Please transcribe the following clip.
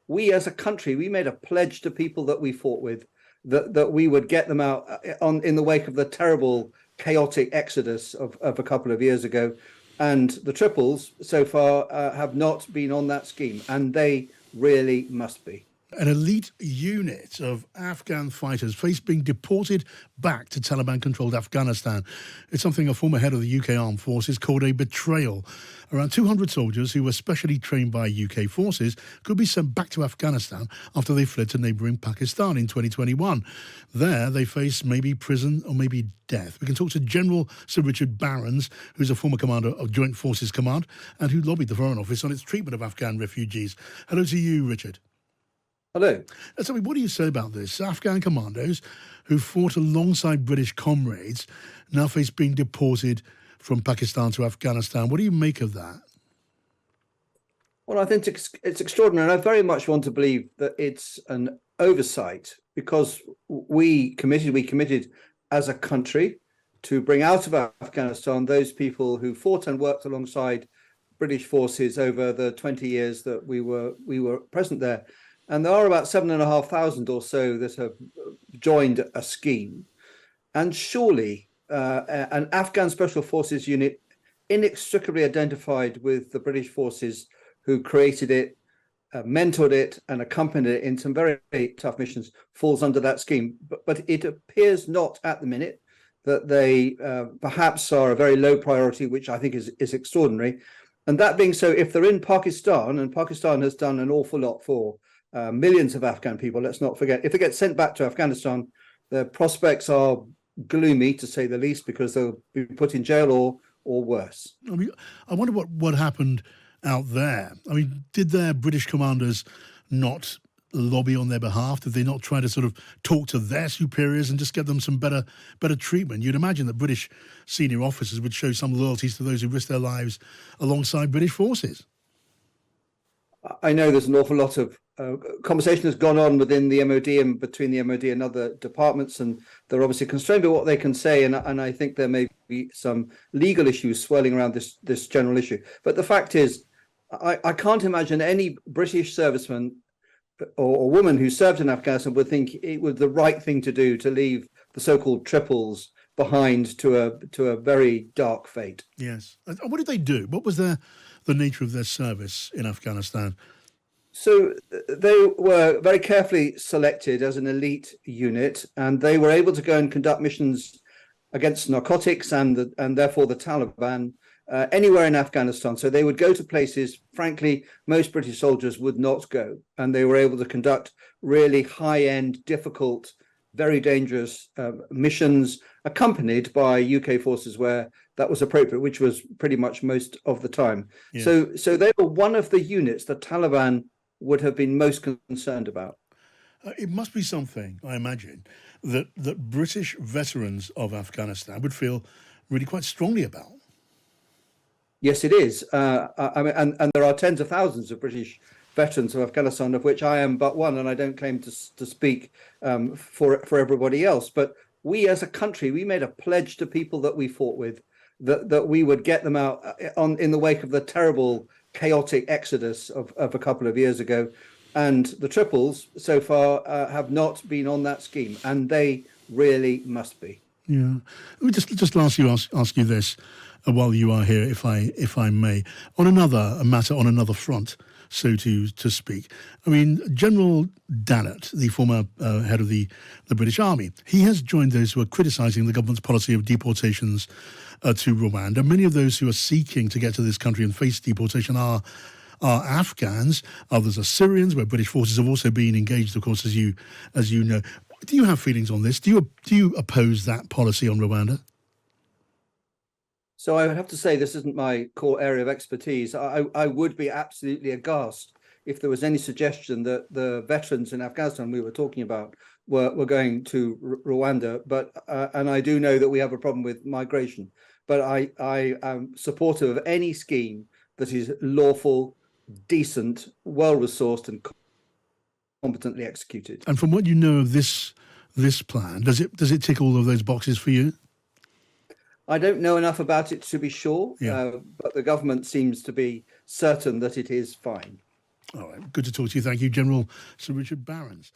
we as a country, we made a pledge to people that we fought with that we would get them out in the wake of the terrible, chaotic exodus of a couple of years ago. And the Triples so far have not been on that scheme, and they really must be. An elite unit of Afghan fighters face being deported back to Taliban-controlled Afghanistan. It's something a former head of the UK Armed Forces called a betrayal. Around 200 soldiers who were specially trained by UK forces could be sent back to Afghanistan after they fled to neighbouring Pakistan in 2021. There, they face maybe prison or maybe death. We can talk to General Sir Richard Barrons, who's a former commander of Joint Forces Command and who lobbied the Foreign Office on its treatment of Afghan refugees. Hello to you, Richard. Hello. So, what do you say about this? Afghan commandos who fought alongside British comrades now face being deported from Pakistan to Afghanistan. What do you make of that? Well, I think it's extraordinary. And I very much want to believe that it's an oversight because we committed as a country to bring out of Afghanistan those people who fought and worked alongside British forces over the 20 years that we were present there. And there are about 7,500 or so that have joined a scheme. And surely an Afghan Special Forces unit inextricably identified with the British forces who created it, mentored it and accompanied it in some very, very tough missions falls under that scheme. But it appears not at the minute that they perhaps are a very low priority, which I think is extraordinary. And that being so, if they're in Pakistan, and Pakistan has done an awful lot for millions of Afghan people, let's not forget, if they get sent back to Afghanistan, the prospects are gloomy, to say the least, because they'll be put in jail or worse. I mean, I wonder what happened out there. I mean, did their British commanders not lobby on their behalf? Did they not try to sort of talk to their superiors and just get them some better treatment? You'd imagine that British senior officers would show some loyalties to those who risked their lives alongside British forces. I know there's an awful lot of conversation has gone on within the MOD and between the MOD and other departments, and they're obviously constrained by what they can say. And I think there may be some legal issues swirling around this general issue. But the fact is, I can't imagine any British serviceman or woman who served in Afghanistan would think it was the right thing to do to leave the so-called triples behind to a very dark fate. Yes. And what did they do? What was the nature of their service in Afghanistan? So they were very carefully selected as an elite unit, and they were able to go and conduct missions against narcotics and therefore the Taliban anywhere in Afghanistan. So they would go to places, frankly, most British soldiers would not go, and they were able to conduct really high-end, difficult, very dangerous missions accompanied by UK forces where that was appropriate, which was pretty much most of the time. Yeah. So they were one of the units the Taliban would have been most concerned about. It must be something, I imagine, that British veterans of Afghanistan would feel really quite strongly about. Yes, it is. I mean, and there are tens of thousands of British veterans of Afghanistan, of which I am but one, and I don't claim to speak for everybody else. But we as a country, we made a pledge to people that we fought with that we would get them out in the wake of the terrible, chaotic exodus of a couple of years ago. And the Triples so far have not been on that scheme, and they really must be. Yeah. Let me just lastly ask you this while you are here, if I may, on another matter, on another front, so to speak. I mean, General Dannett, the former head of the British Army, he has joined those who are criticising the government's policy of deportations to Rwanda. Many of those who are seeking to get to this country and face deportation are Afghans. Others are Syrians, where British forces have also been engaged, of course, as you know. Do you have feelings on this? Do you oppose that policy on Rwanda? So I would have to say this isn't my core area of expertise. I would be absolutely aghast if there was any suggestion that the veterans in Afghanistan we were talking about were going to Rwanda. But and I do know that we have a problem with migration. But I am supportive of any scheme that is lawful, decent, well-resourced and competently executed. And from what you know of this plan, does it tick all of those boxes for you? I don't know enough about it to be sure, yeah. But the government seems to be certain that it is fine. All right, good to talk to you. Thank you, General Sir Richard Barrons.